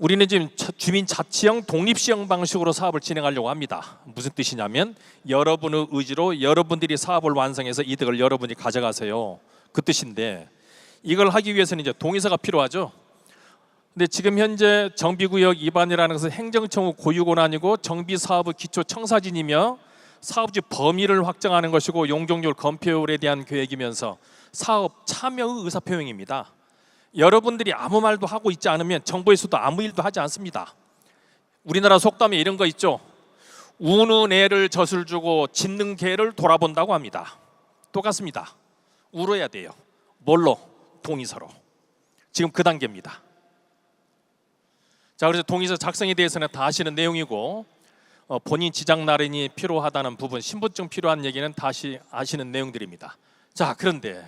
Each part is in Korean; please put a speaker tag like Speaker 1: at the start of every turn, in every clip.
Speaker 1: 우리는 지금 주민자치형 독립시형 방식으로 사업을 진행하려고 합니다. 무슨 뜻이냐면 여러분의 의지로 여러분들이 사업을 완성해서 이득을 여러분이 가져가세요, 그 뜻인데, 이걸 하기 위해서는 이제 동의서가 필요하죠. 근데 지금 현재 정비구역 위반이라는 것은 행정청의 고유 권한이고 정비사업의 기초청사진이며 사업지 범위를 확정하는 것이고 용적률 검표율에 대한 계획이면서 사업 참여의 의사표명입니다. 여러분들이 아무 말도 하고 있지 않으면 정부에서도 아무 일도 하지 않습니다. 우리나라 속담에 이런 거 있죠. 우는 애를 젖을 주고 짖는 개를 돌아본다고 합니다. 똑같습니다. 울어야 돼요. 뭘로? 동의서로. 지금 그 단계입니다. 자, 그래서 동의서 작성에 대해서는 다 아시는 내용이고, 본인 지장 날인이 필요하다는 부분, 신분증 필요한 얘기는 다시 아시는 내용들입니다. 자, 그런데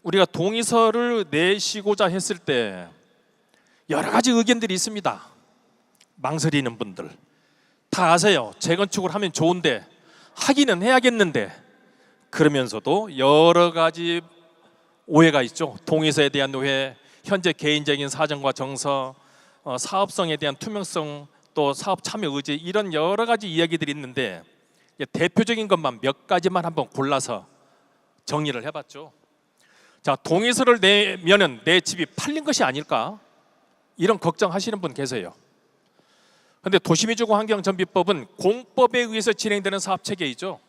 Speaker 1: 우리가 동의서를 내시고자 했을 때 여러 가지 의견들이 있습니다. 망설이는 분들 다 아세요. 재건축을 하면 좋은데, 하기는 해야겠는데, 그러면서도 여러 가지 오해가 있죠. 동의서에 대한 오해, 현재 개인적인 사정과 정서, 사업성에 대한 투명성, 또 사업 참여 의지, 이런 여러 가지 이야기들이 있는데 대표적인 것만 몇 가지만 한번 골라서 정리를 해봤죠. 자, 동의서를 내면은 내 집이 팔린 것이 아닐까, 이런 걱정하시는 분 계세요. 그런데 도시미주거 환경정비법은 공법에 의해서 진행되는 사업체계이죠.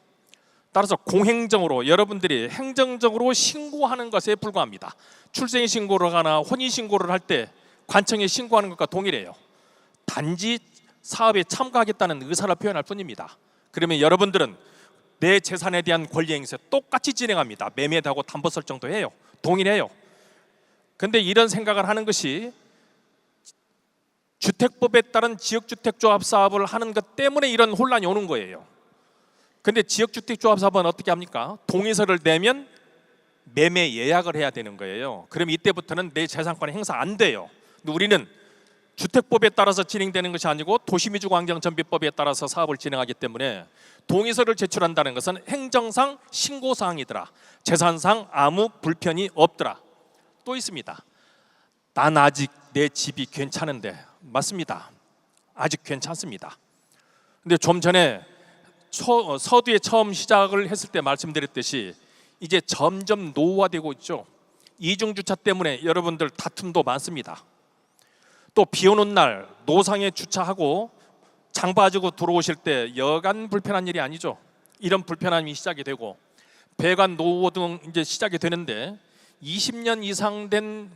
Speaker 1: 따라서 공행정으로 여러분들이 행정적으로 신고하는 것에 불과합니다. 출생인 신고를 하거나 혼인 신고를 할 때 관청에 신고하는 것과 동일해요. 단지 사업에 참가하겠다는 의사를 표현할 뿐입니다. 그러면 여러분들은 내 재산에 대한 권리 행사 똑같이 진행합니다. 매매도 하고 담보 설정도 해요. 동일해요. 그런데 이런 생각을 하는 것이 주택법에 따른 지역주택조합 사업을 하는 것 때문에 이런 혼란이 오는 거예요. 그런데 지역주택조합 사업은 어떻게 합니까? 동의서를 내면 매매 예약을 해야 되는 거예요. 그럼 이때부터는 내 재산권 행사 안 돼요. 근데 우리는 주택법에 따라서 진행되는 것이 아니고 도시미주환경정비법에 따라서 사업을 진행하기 때문에 동의서를 제출한다는 것은 행정상 신고사항이더라, 재산상 아무 불편이 없더라. 또 있습니다. 난 아직 내 집이 괜찮은데. 맞습니다. 아직 괜찮습니다. 근데 좀 전에 서두에 처음 시작을 했을 때 말씀드렸듯이 이제 점점 노후화되고 있죠. 이중주차 때문에 여러분들 다툼도 많습니다. 또 비 오는 날 노상에 주차하고 장봐주고 들어오실 때 여간 불편한 일이 아니죠. 이런 불편함이 시작이 되고 배관 노후 등 이제 시작이 되는데 20년 이상 된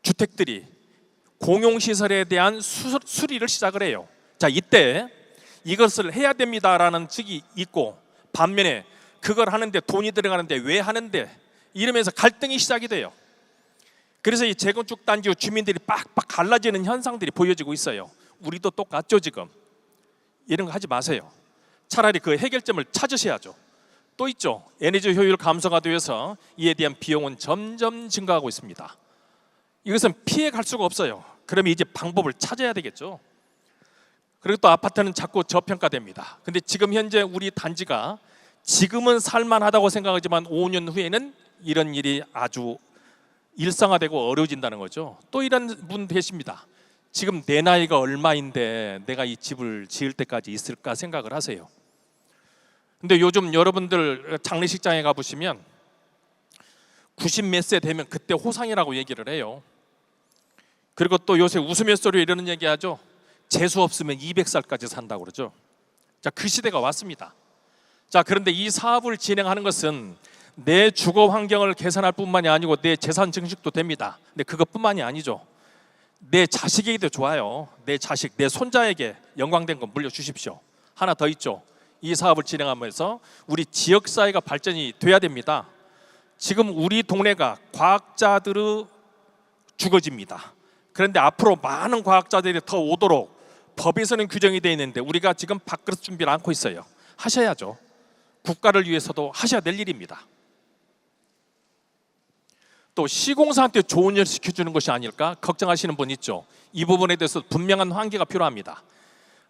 Speaker 1: 주택들이 공용시설에 대한 수리를 시작을 해요. 자, 이때 이것을 해야 됩니다라는 측이 있고, 반면에 그걸 하는데 돈이 들어가는데 왜 하는데, 이러면서 갈등이 시작이 돼요. 그래서 이 재건축 단지 후 주민들이 빡빡 갈라지는 현상들이 보여지고 있어요. 우리도 똑같죠. 지금 이런 거 하지 마세요. 차라리 그 해결점을 찾으셔야죠. 또 있죠. 에너지 효율 감소가 되어서 이에 대한 비용은 점점 증가하고 있습니다. 이것은 피해갈 수가 없어요. 그러면 이제 방법을 찾아야 되겠죠. 그리고 또 아파트는 자꾸 저평가됩니다. 근데 지금 현재 우리 단지가 지금은 살만하다고 생각하지만 5년 후에는 이런 일이 아주 일상화되고 어려워진다는 거죠. 또 이런 분 계십니다. 지금 내 나이가 얼마인데 내가 이 집을 지을 때까지 있을까 생각을 하세요. 근데 요즘 여러분들 장례식장에 가보시면 90 몇 세 되면 그때 호상이라고 얘기를 해요. 그리고 또 요새 우스갯소리로 이러는 얘기 하죠. 재수 없으면 200살까지 산다고 그러죠. 자, 그 시대가 왔습니다. 자, 그런데 이 사업을 진행하는 것은 내 주거 환경을 개선할 뿐만이 아니고 내 재산 증식도 됩니다. 근데 그것뿐만이 아니죠. 내 자식에게도 좋아요. 내 자식, 내 손자에게 영광된 거 물려주십시오. 하나 더 있죠. 이 사업을 진행하면서 우리 지역사회가 발전이 돼야 됩니다. 지금 우리 동네가 과학자들의 주거지입니다. 그런데 앞으로 많은 과학자들이 더 오도록 법에서는 규정이 되어 있는데 우리가 지금 밥그릇 준비를 않고 있어요. 하셔야죠. 국가를 위해서도 하셔야 될 일입니다. 또 시공사한테 좋은 일 시켜주는 것이 아닐까 걱정하시는 분 있죠. 이 부분에 대해서 분명한 환기가 필요합니다.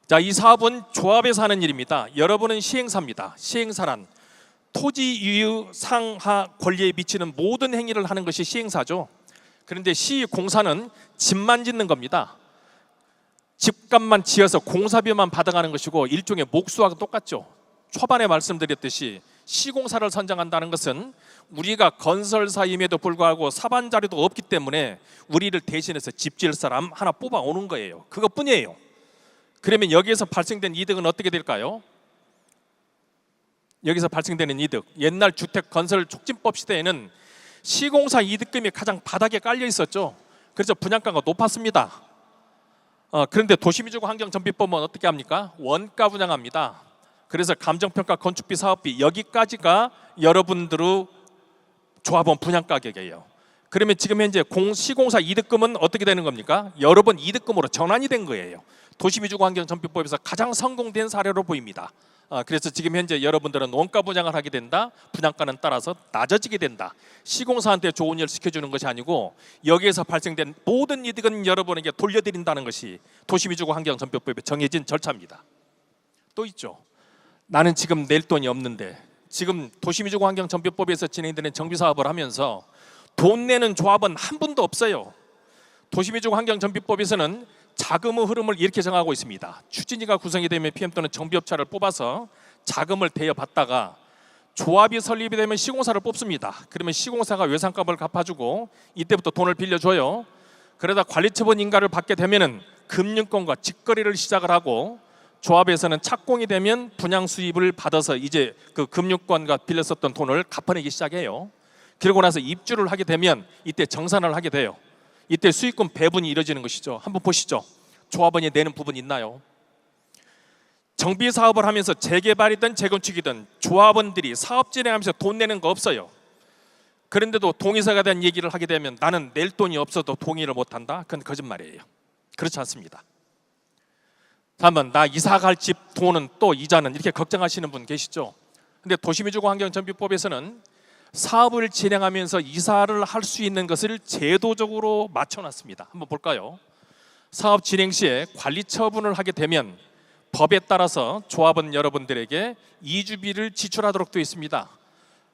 Speaker 1: 자, 이 사업은 조합에서 하는 일입니다. 여러분은 시행사입니다. 시행사란 토지 유유 상하 권리에 미치는 모든 행위를 하는 것이 시행사죠. 그런데 시공사는 집만 짓는 겁니다. 집값만 지어서 공사비만 받아가는 것이고 일종의 목수하고 똑같죠. 초반에 말씀드렸듯이 시공사를 선정한다는 것은 우리가 건설사임에도 불구하고 사반 자료도 없기 때문에 우리를 대신해서 집 지을 사람 하나 뽑아오는 거예요. 그것뿐이에요. 그러면 여기에서 발생된 이득은 어떻게 될까요? 여기서 발생되는 이득, 옛날 주택건설촉진법 시대에는 시공사 이득금이 가장 바닥에 깔려 있었죠. 그래서 분양가가 높았습니다. 그런데 도시미주거환경정비법은 어떻게 합니까? 원가 분양합니다. 그래서 감정평가, 건축비, 사업비 여기까지가 여러분들의 조합원 분양가격이에요. 그러면 지금 현재 시공사 이득금은 어떻게 되는 겁니까? 여러 번 이득금으로 전환이 된 거예요. 도시미주거환경정비법에서 가장 성공된 사례로 보입니다. 그래서 지금 현재 여러분들은 원가 분양을 하게 된다. 분양가는 따라서 낮아지게 된다. 시공사한테 좋은 일 시켜주는 것이 아니고 여기에서 발생된 모든 이득은 여러분에게 돌려드린다는 것이 도시미주거환경정비법에 정해진 절차입니다. 또 있죠. 나는 지금 낼 돈이 없는데 지금 도시미주거환경정비법에서 진행되는 정비사업을 하면서 돈 내는 조합은 한 분도 없어요. 도시미주거환경정비법에서는 자금의 흐름을 이렇게 정하고 있습니다. 추진위가 구성이 되면 PM 또는 정비업체를 뽑아서 자금을 대여받다가 조합이 설립이 되면 시공사를 뽑습니다. 그러면 시공사가 외상값을 갚아주고 이때부터 돈을 빌려줘요. 그러다 관리처분 인가를 받게 되면은 금융권과 직거래를 시작을 하고 조합에서는 착공이 되면 분양 수입을 받아서 이제 그 금융권과 빌렸었던 돈을 갚아내기 시작해요. 그러고 나서 입주를 하게 되면 이때 정산을 하게 돼요. 이때 수익금 배분이 이루어지는 것이죠. 한번 보시죠. 조합원이 내는 부분 있나요? 정비 사업을 하면서 재개발이든 재건축이든 조합원들이 사업 진행하면서 돈 내는 거 없어요. 그런데도 동의서에 대한 얘기를 하게 되면 나는 낼 돈이 없어도 동의를 못한다? 그건 거짓말이에요. 그렇지 않습니다. 한번 나 이사 갈 집 돈은 또 이자는 이렇게 걱정하시는 분 계시죠? 근데 도시미주거환경정비법에서는 사업을 진행하면서 이사를 할 수 있는 것을 제도적으로 맞춰놨습니다. 한번 볼까요? 사업 진행 시에 관리 처분을 하게 되면 법에 따라서 조합원 여러분들에게 이주비를 지출하도록 되어 있습니다.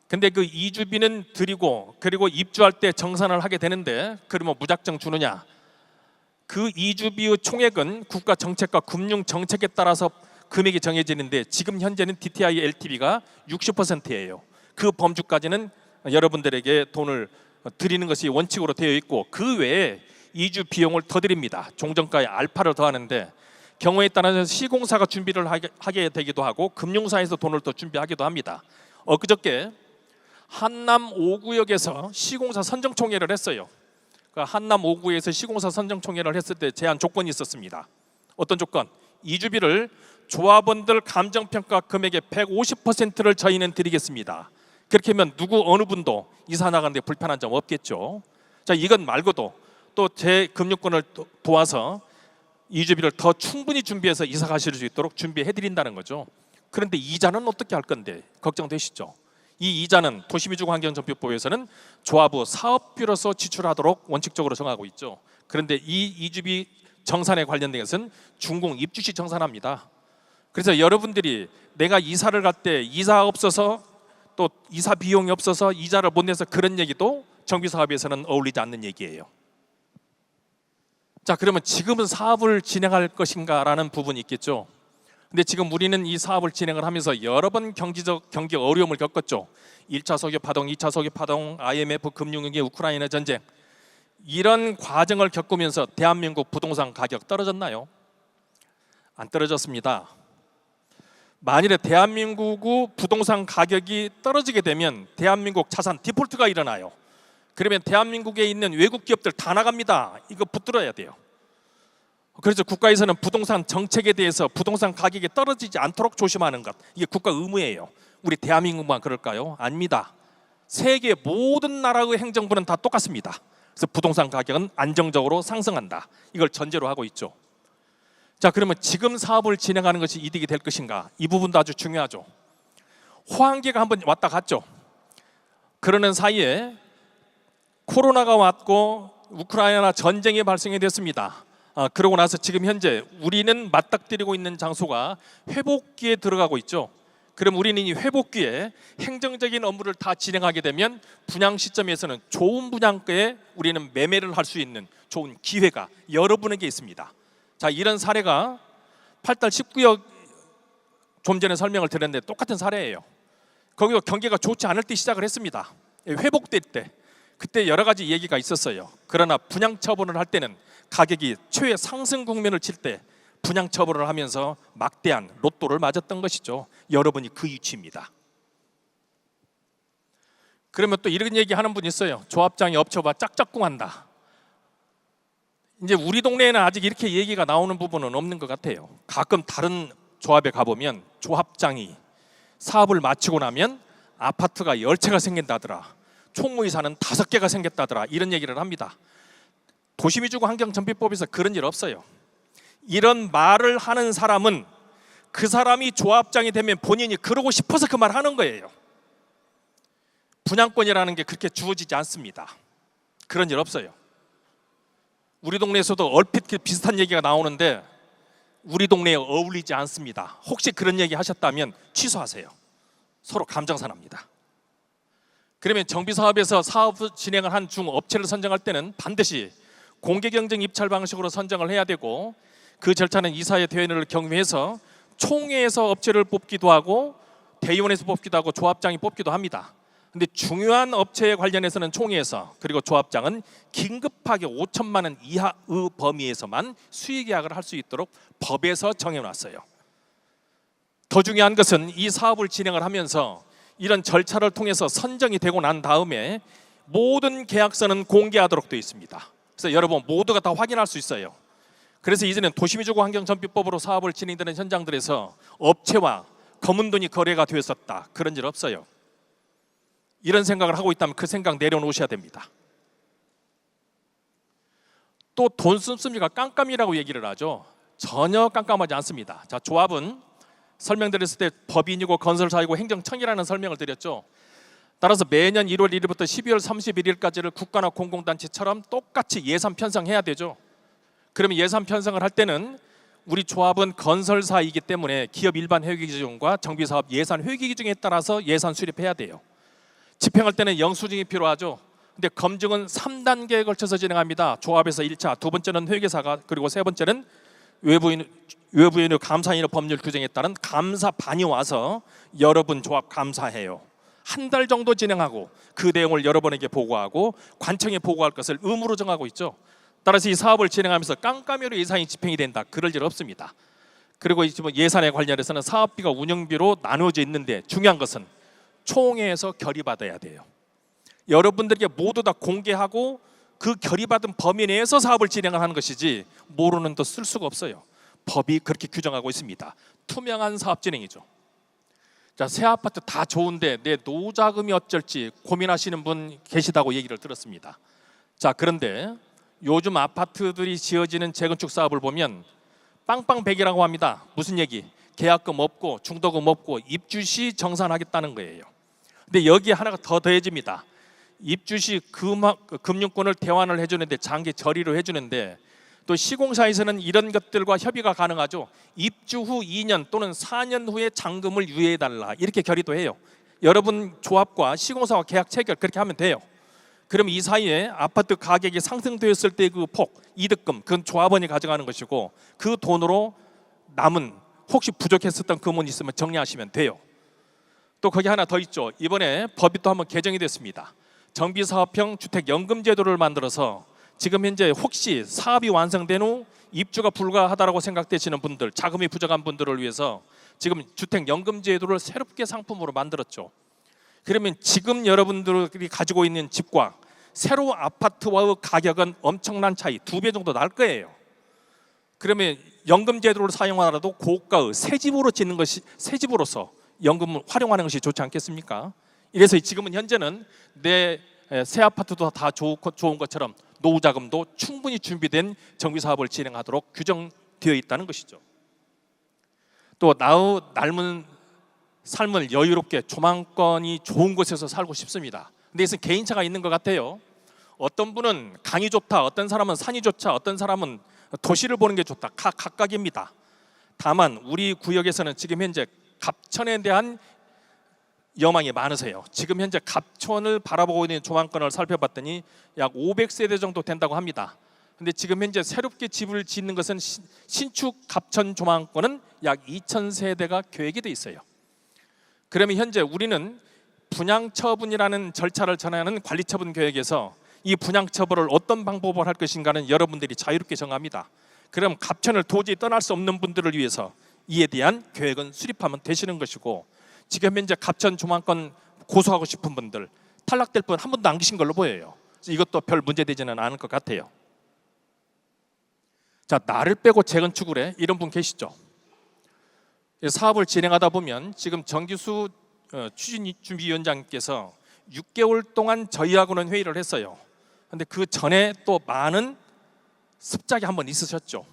Speaker 1: 근데 그 이주비는 드리고 그리고 입주할 때 정산을 하게 되는데 그러면 무작정 주느냐? 그 이주비의 총액은 국가 정책과 금융 정책에 따라서 금액이 정해지는데 지금 현재는 DTI LTV가 60%예요. 그 범주까지는 여러분들에게 돈을 드리는 것이 원칙으로 되어 있고 그 외에 이주 비용을 더 드립니다. 종전가에 알파를 더하는데 경우에 따라서 시공사가 준비를 하게 되기도 하고 금융사에서 돈을 더 준비하기도 합니다. 엊그저께 한남 5구역에서 시공사 선정총회를 했어요. 그 한남 5구에서 시공사 선정총회를 했을 때 제한 조건이 있었습니다. 어떤 조건? 이주비를 조합원들 감정평가 금액의 150%를 저희는 드리겠습니다. 그렇게 하면 누구 어느 분도 이사 나가는데 불편한 점 없겠죠. 자, 이건 말고도 또 제 금융권을 도와서 이주비를 더 충분히 준비해서 이사 가실 수 있도록 준비해 드린다는 거죠. 그런데 이자는 어떻게 할 건데 걱정되시죠? 이 이자는 도시미주거환경정비법에서는 조합의 사업비로서 지출하도록 원칙적으로 정하고 있죠. 그런데 이 이주비 정산에 관련된 것은 준공 입주 시 정산합니다. 그래서 여러분들이 내가 이사를 갈 때 이사 없어서 또 이사 비용이 없어서 이자를 못 내서 그런 얘기도 정비사업에서는 어울리지 않는 얘기예요. 자, 그러면 지금은 사업을 진행할 것인가라는 부분이 있겠죠. 근데 지금 우리는 이 사업을 진행을 하면서 여러 번 경기 어려움을 겪었죠. 1차 석유 파동, 2차 석유 파동, IMF 금융위기, 우크라이나 전쟁 이런 과정을 겪으면서 대한민국 부동산 가격 떨어졌나요? 안 떨어졌습니다. 만일에 대한민국의 부동산 가격이 떨어지게 되면 대한민국 자산 디폴트가 일어나요. 그러면 대한민국에 있는 외국 기업들 다 나갑니다. 이거 붙들어야 돼요. 그래서 국가에서는 부동산 정책에 대해서 부동산 가격이 떨어지지 않도록 조심하는 것, 이게 국가 의무예요. 우리 대한민국만 그럴까요? 아닙니다. 세계 모든 나라의 행정부는 다 똑같습니다. 그래서 부동산 가격은 안정적으로 상승한다. 이걸 전제로 하고 있죠. 자, 그러면 지금 사업을 진행하는 것이 이득이 될 것인가? 이 부분도 아주 중요하죠. 호황기가 한번 왔다 갔죠. 그러는 사이에 코로나가 왔고 우크라이나 전쟁이 발생이 됐습니다. 그러고 나서 지금 현재 우리는 맞닥뜨리고 있는 장소가 회복기에 들어가고 있죠. 그럼 우리는 이 회복기에 행정적인 업무를 다 진행하게 되면 분양 시점에서는 좋은 분양가에 우리는 매매를 할 수 있는 좋은 기회가 여러분에게 있습니다. 자, 이런 사례가 8달 19역 좀 전에 설명을 드렸는데 똑같은 사례예요. 거기도 경기가 좋지 않을 때 시작을 했습니다. 회복될 때, 그때 여러 가지 얘기가 있었어요. 그러나 분양 처분을 할 때는 가격이 최대 상승 국면을 칠 때 분양 처분을 하면서 막대한 로또를 맞았던 것이죠. 여러분이 그 위치입니다. 그러면 또 이런 얘기 하는 분이 있어요. 조합장이 업체와 짝짝꿍한다. 이제 우리 동네에는 아직 이렇게 얘기가 나오는 부분은 없는 것 같아요. 가끔 다른 조합에 가보면 조합장이 사업을 마치고 나면 아파트가 10채가 생긴다더라, 총무이사는 5개가 생겼다더라, 이런 얘기를 합니다. 도시미주거 환경정비법에서 그런 일 없어요. 이런 말을 하는 사람은 그 사람이 조합장이 되면 본인이 그러고 싶어서 그 말 하는 거예요. 분양권이라는 게 그렇게 주어지지 않습니다. 그런 일 없어요. 우리 동네에서도 얼핏 비슷한 얘기가 나오는데 우리 동네에 어울리지 않습니다. 혹시 그런 얘기 하셨다면 취소하세요. 서로 감정사납니다. 그러면 정비사업에서 사업을 진행을 한 중업체를 선정할 때는 반드시 공개경쟁 입찰 방식으로 선정을 해야 되고, 그 절차는 이사회 대회를 경유해서 총회에서 업체를 뽑기도 하고 대의원에서 뽑기도 하고 조합장이 뽑기도 합니다. 근데 중요한 업체에 관련해서는 총회에서, 그리고 조합장은 긴급하게 5천만 원 이하의 범위에서만 수의 계약을 할 수 있도록 법에서 정해놨어요. 더 중요한 것은 이 사업을 진행을 하면서 이런 절차를 통해서 선정이 되고 난 다음에 모든 계약서는 공개하도록 되어 있습니다. 그래서 여러분 모두가 다 확인할 수 있어요. 그래서 이제는 도시미주거 환경정비법으로 사업을 진행되는 현장들에서 업체와 검은 돈이 거래가 되었었다, 그런 일 없어요. 이런 생각을 하고 있다면 그 생각 내려놓으셔야 됩니다. 또 돈 씀씀이가 깜깜이라고 얘기를 하죠. 전혀 깜깜하지 않습니다. 자, 조합은 설명드렸을 때 법인이고 건설사이고 행정청이라는 설명을 드렸죠. 따라서 매년 1월 1일부터 12월 31일까지를 국가나 공공단체처럼 똑같이 예산 편성해야 되죠. 그러면 예산 편성을 할 때는 우리 조합은 건설사이기 때문에 기업 일반 회계 기준과 정비사업 예산 회계 기준에 따라서 예산 수립해야 돼요. 집행할 때는 영수증이 필요하죠. 근데 검증은 3단계에 걸쳐서 진행합니다. 조합에서 1차, 두 번째는 회계사가, 그리고 세 번째는 외부인의 감사인의 법률 규정에 따른 감사반이 와서 여러분 조합 감사해요. 한 달 정도 진행하고 그 내용을 여러분에게 보고하고 관청에 보고할 것을 의무로 정하고 있죠. 따라서 이 사업을 진행하면서 깜깜이로 예산이 집행이 된다, 그럴 일 없습니다. 그리고 예산에 관련해서는 사업비가 운영비로 나누어져 있는데 중요한 것은 총회에서 결의받아야 돼요. 여러분들에게 모두 다 공개하고 그 결의받은 범위 내에서 사업을 진행을 하는 것이지 모르는 도 쓸 수가 없어요. 법이 그렇게 규정하고 있습니다. 투명한 사업 진행이죠. 자, 새 아파트 다 좋은데 내 노자금이 어쩔지 고민하시는 분 계시다고 얘기를 들었습니다. 자, 그런데 요즘 아파트들이 지어지는 재건축 사업을 보면 빵빵백이라고 합니다. 무슨 얘기? 계약금 없고 중도금 없고 입주 시 정산하겠다는 거예요. 근데 여기에 하나가 더 더해집니다. 입주 시 금융권을 대환을 해주는데, 장기 처리를 해주는데, 또 시공사에서는 이런 것들과 협의가 가능하죠. 입주 후 2년 또는 4년 후에 잔금을 유예해달라, 이렇게 결의도 해요. 여러분 조합과 시공사와 계약 체결 그렇게 하면 돼요. 그럼 이 사이에 아파트 가격이 상승되었을 때 그 폭, 이득금, 그건 조합원이 가져가는 것이고, 그 돈으로 남은 혹시 부족했었던 금은 있으면 정리하시면 돼요. 또 거기 하나 더 있죠. 이번에 법이 또 한번 개정이 됐습니다. 정비사업형 주택연금제도를 만들어서 지금 현재 혹시 사업이 완성된 후 입주가 불가하다고 생각되시는 분들, 자금이 부족한 분들을 위해서 지금 주택연금제도를 새롭게 상품으로 만들었죠. 그러면 지금 여러분들이 가지고 있는 집과 새로 아파트와의 가격은 엄청난 차이, 2배 정도 날 거예요. 그러면 연금제도를 사용하더라도 고가의 새 집으로 짓는 것이, 새 집으로서 연금을 활용하는 것이 좋지 않겠습니까? 이래서 지금은 현재는 내 새 아파트도 다 좋은 것처럼 노후자금도 충분히 준비된 정비사업을 진행하도록 규정되어 있다는 것이죠. 또 남은 삶을 여유롭게 조망권이 좋은 곳에서 살고 싶습니다. 근데 이것은 개인차가 있는 것 같아요. 어떤 분은 강이 좋다, 어떤 사람은 산이 좋다, 어떤 사람은 도시를 보는 게 좋다, 각각입니다. 다만 우리 구역에서는 지금 현재 갑천에 대한 여망이 많으세요. 지금 현재 갑천을 바라보고 있는 조망권을 살펴봤더니 약 500세대 정도 된다고 합니다. 근데 지금 현재 새롭게 집을 짓는 것은 신축 갑천 조망권은 약 2,000세대가 계획이 돼 있어요. 그러면 현재 우리는 분양처분이라는 절차를 전하는 관리처분 계획에서 이 분양처분을 어떤 방법으로 할 것인가는 여러분들이 자유롭게 정합니다. 그럼 갑천을 도저히 떠날 수 없는 분들을 위해서 이에 대한 계획은 수립하면 되시는 것이고, 지금 현재 갑천 조망권 고소하고 싶은 분들, 탈락될 분 한 분도 안 계신 걸로 보여요. 이것도 별 문제되지는 않을 것 같아요. 자, 나를 빼고 재건축을 해, 이런 분 계시죠? 사업을 진행하다 보면 지금 정기수 추진준비위원장께서 6개월 동안 저희하고는 회의를 했어요. 근데 그 전에 또 많은 습작이 한번 있으셨죠.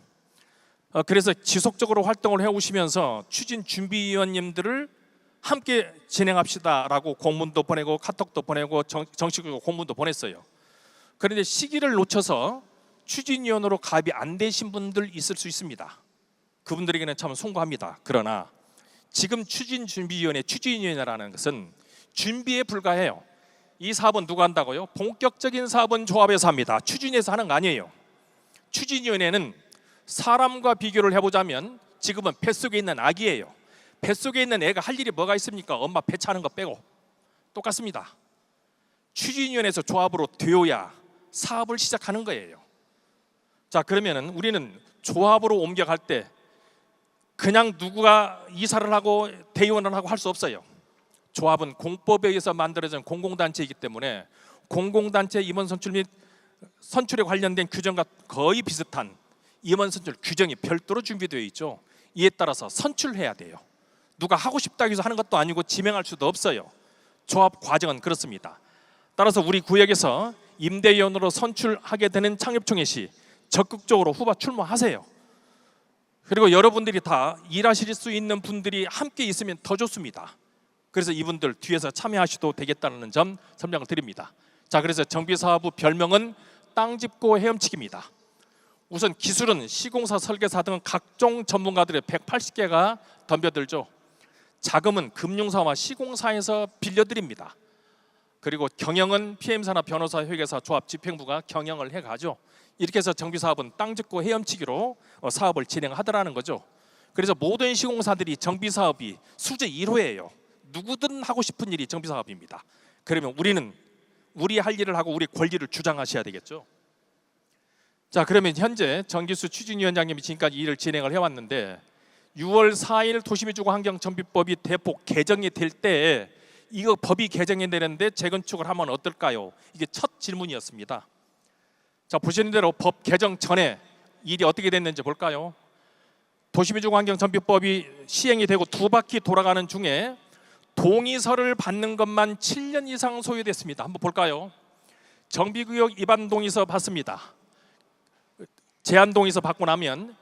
Speaker 1: 그래서 지속적으로 활동을 해오시면서 추진준비위원님들을 함께 진행합시다라고 공문도 보내고 카톡도 보내고 정식으로 공문도 보냈어요. 그런데 시기를 놓쳐서 추진위원으로 가입이 안 되신 분들 있을 수 있습니다. 그분들에게는 참 송구합니다. 그러나 지금 추진준비위원회, 추진위원회라는 것은 준비에 불과해요. 이 사업은 누가 한다고요? 본격적인 사업은 조합에서 합니다. 추진위에서 하는 거 아니에요. 추진위원회는 사람과 비교를 해보자면 지금은 뱃속에 있는 아기예요. 뱃속에 있는 애가 할 일이 뭐가 있습니까? 엄마 배 차는 거 빼고. 똑같습니다. 추진위원회에서 조합으로 되어야 사업을 시작하는 거예요. 자, 그러면은 우리는 조합으로 옮겨갈 때 그냥 누구가 이사를 하고 대의원을 하고 할 수 없어요. 조합은 공법에 의해서 만들어진 공공단체이기 때문에 공공단체 임원 선출 및 선출에 관련된 규정과 거의 비슷한 임원 선출 규정이 별도로 준비되어 있죠. 이에 따라서 선출해야 돼요. 누가 하고 싶다고 해서 하는 것도 아니고 지명할 수도 없어요. 조합 과정은 그렇습니다. 따라서 우리 구역에서 임대위원으로 선출하게 되는 창립총회 시 적극적으로 후보 출마하세요. 그리고 여러분들이 다 일하실 수 있는 분들이 함께 있으면 더 좋습니다. 그래서 이분들 뒤에서 참여하셔도 되겠다는 점 설명을 드립니다. 자, 그래서 정비사업부 별명은 땅 짚고 헤엄치기입니다. 우선 기술은 시공사, 설계사 등 각종 전문가들의 180개가 덤벼들죠. 자금은 금융사와 시공사에서 빌려드립니다. 그리고 경영은 PM사나 변호사, 회계사, 조합, 집행부가 경영을 해가죠. 이렇게 해서 정비사업은 땅 짚고 헤엄치기로 사업을 진행하더라는 거죠. 그래서 모든 시공사들이 정비사업이 수제 1호예요. 누구든 하고 싶은 일이 정비사업입니다. 그러면 우리는 우리 할 일을 하고 우리 권리를 주장하셔야 되겠죠. 자, 그러면 현재 정기수 추진위원장님이 지금까지 일을 진행을 해왔는데 6월 4일 도시민주공환경정비법이 대폭 개정이 될 때 이거 법이 개정이 되는데 재건축을 하면 어떨까요? 이게 첫 질문이었습니다. 자, 보시는 대로 법 개정 전에 일이 어떻게 됐는지 볼까요? 도시민주공환경정비법이 시행이 되고 2바퀴 돌아가는 중에 동의서를 받는 것만 7년 이상 소요됐습니다. 한번 볼까요? 정비구역 입안 동의서 받습니다. 제한 동의서 받고 나면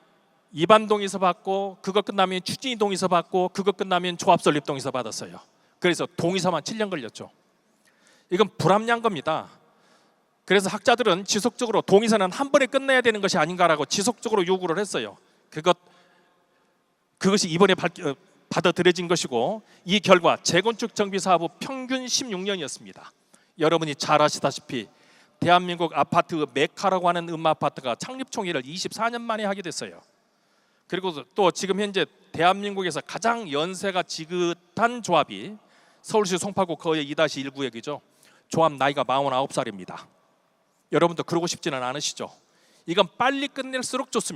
Speaker 1: 입안 동의서 받고, 그거 끝나면 추진위 동의서 받고, 그거 끝나면 조합 설립 동의서 받았어요. 그래서 동의서만 7년 걸렸죠. 이건 불합리한 겁니다. 그래서 학자들은 지속적으로 동의서는 한 번에 끝내야 되는 것이 아닌가라고 지속적으로 요구를 했어요. 그것이 이번에 받아들여진 것이고, 이 결과 재건축 정비 사업은 평균 16년이었습니다. 여러분이 잘 아시다시피 대한민국 아파트 메카라고 하는 음마아파트가 창립총회를 24년 만에 하게 됐어요. 그리고 또 지금 현재 대한민국에서 가장 연세가 지긋한 조합이 서울시 송파구 거의 2-1 구역이죠. 조합 나이가 49살입니다. 여러분도 그러고 싶지는 않으시죠? 이건 빨리 끝낼수록 좋습니다.